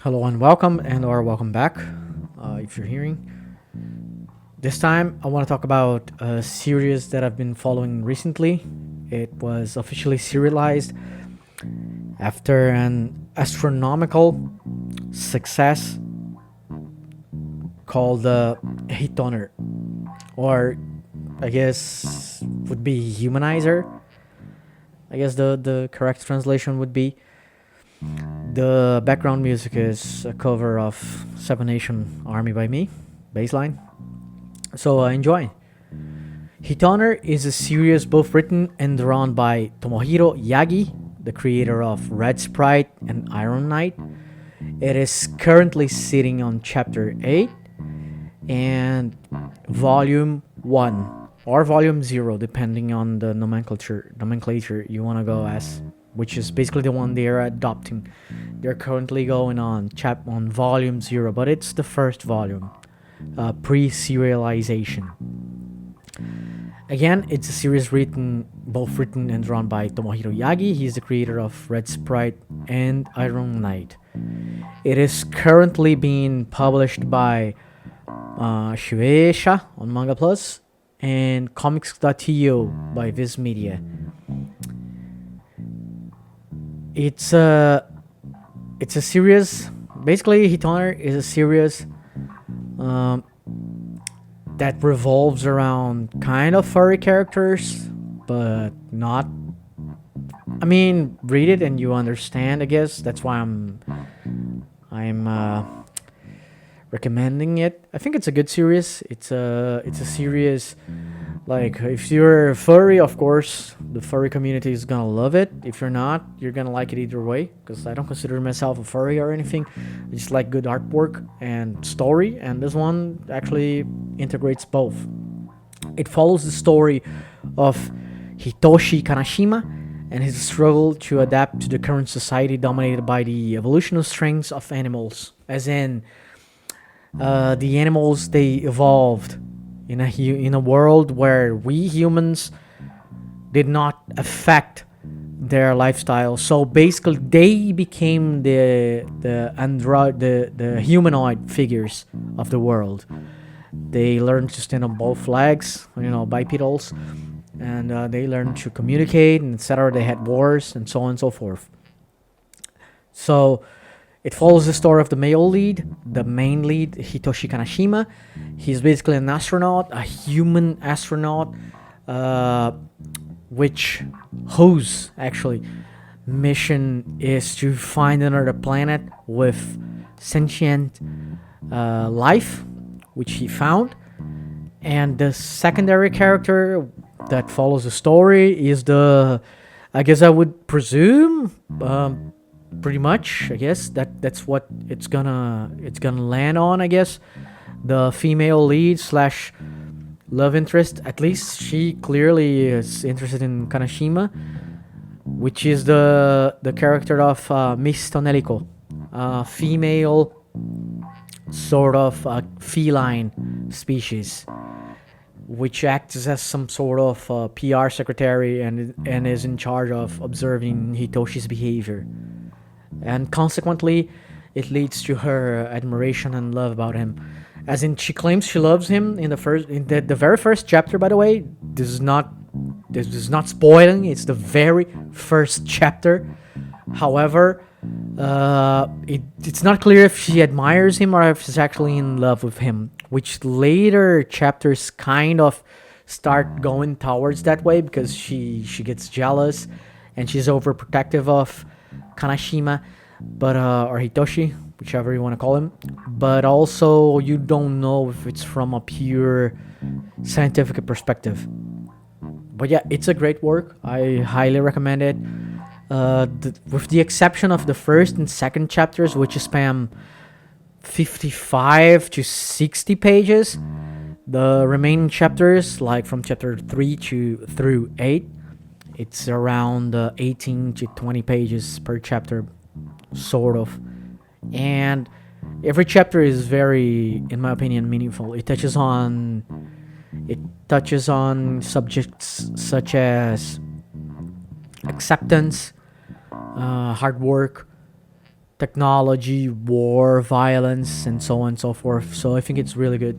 Hello and welcome, or welcome back, if you're hearing. This time, I want to talk about a series that I've been following recently. It was officially serialized after an astronomical success called Hitoner, or I guess would be Humanizer. I guess the correct translation would be. The background music is a cover of Seven Nation Army by me, baseline. So enjoy. Hitoner is a series both written and drawn by Tomohiro Yagi, the creator of Red Sprite and Iron Knight. It is currently sitting on chapter 8 and volume 1 or volume 0 depending on the nomenclature you want to go as, which is basically the one they're adopting. They're currently going on volume 0, but it's the first volume, pre-serialization. Again, it's a series both written and drawn by Tomohiro Yagi. He's the creator of Red Sprite and Iron Knight. It is currently being published by Shueisha on Mangaplus and Comix.to by Viz-Media. It's a series. Basically, Hitoner is a series that revolves around kind of furry characters, but not. I mean, read it and you understand. I guess that's why I'm recommending it. I think it's a good series. It's a series. Like, if you're furry, of course, the furry community is gonna love it. If you're not, you're gonna like it either way. Because I don't consider myself a furry or anything. I just like good artwork and story. And this one actually integrates both. It follows the story of Hitoshi Kanashima and his struggle to adapt to the current society dominated by the evolutionary strengths of animals. As in, the animals, they evolved in a world where we humans did not affect their lifestyle. So basically, they became the humanoid figures of the world. They learned to stand on both legs, bipedals, and they learned to communicate, and etc. They had wars and so on and so forth. So it follows the story of the male lead, the main lead, Hitoshi Kanashima. He's basically an astronaut, a human astronaut, whose actually mission is to find another planet with sentient life, which he found. And the secondary character that follows the story is I guess I would presume, pretty much, I guess that's what it's gonna land on. I guess the female lead slash love interest, at least she clearly is interested in Kanashima, which is the character of Miss Tonelico, female sort of feline species, which acts as some sort of PR secretary and is in charge of observing Hitoshi's behavior. And consequently, it leads to her admiration and love about him. As in, she claims she loves him in the very first chapter. By the way, this is not spoiling. It's the very first chapter. However, it's not clear if she admires him or if she's actually in love with him. Which later chapters kind of start going towards that way, because she gets jealous and she's overprotective of Kanashima, but or Hitoshi, whichever you want to call him. But also, you don't know if it's from a pure scientific perspective. But yeah, it's a great work. I highly recommend it. With the exception of the first and second chapters, which span 55 to 60 pages, the remaining chapters, like from chapter 3 through 8, it's around 18 to 20 pages per chapter, sort of. And every chapter is very, in my opinion, meaningful. It touches on subjects such as acceptance, hard work, technology, war, violence, and so on and so forth. So I think it's really good,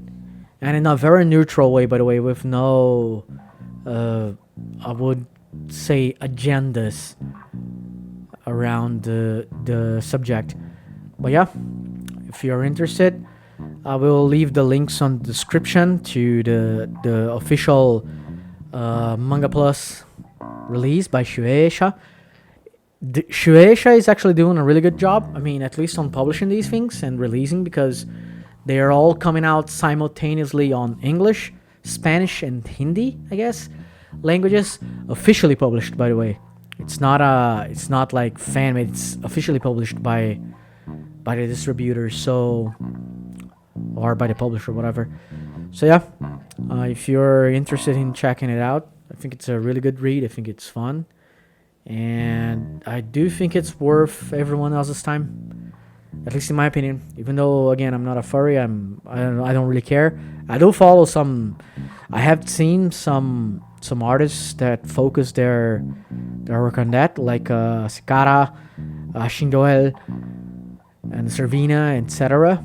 and in a very neutral way, by the way, with no, uh, I would say, agendas around the subject. But yeah, if you're interested, I will leave the links on the description to the official Mangaplus release by Shueisha. Shueisha is actually doing a really good job. I mean, at least on publishing these things and releasing, because they are all coming out simultaneously on English, Spanish, and Hindi, I guess, languages. Officially published, by the way. It's not like fan made. It's officially published by the distributor, so, or by the publisher, whatever. So yeah, if you're interested in checking it out, I think it's a really good read. I think it's fun, and I do think it's worth everyone else's time, at least in my opinion. Even though, again, I'm not a furry, I don't really care. I do follow some. I have seen some artists that focus their work on that, like Sakara, Shindoel, and Servina, etc.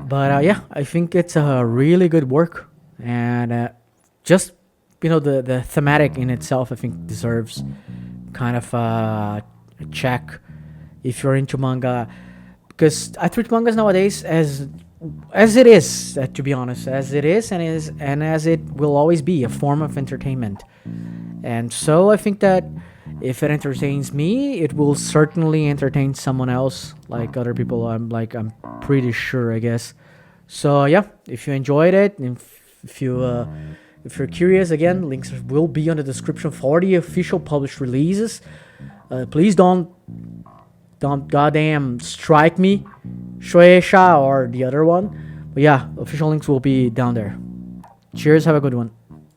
But yeah, I think it's a really good work, and just, the thematic in itself, I think, deserves kind of a check if you're into manga, because I treat mangas nowadays as it is, to be honest, as it is, and as it will always be, a form of entertainment. And so I think that if it entertains me, it will certainly entertain someone else, like other people. I'm pretty sure, I guess. So yeah, if you enjoyed it, if you're curious, again, links will be on the description for the official published releases. Please don't goddamn strike me, Shueisha or the other one. But yeah, official links will be down there. Cheers, have a good one.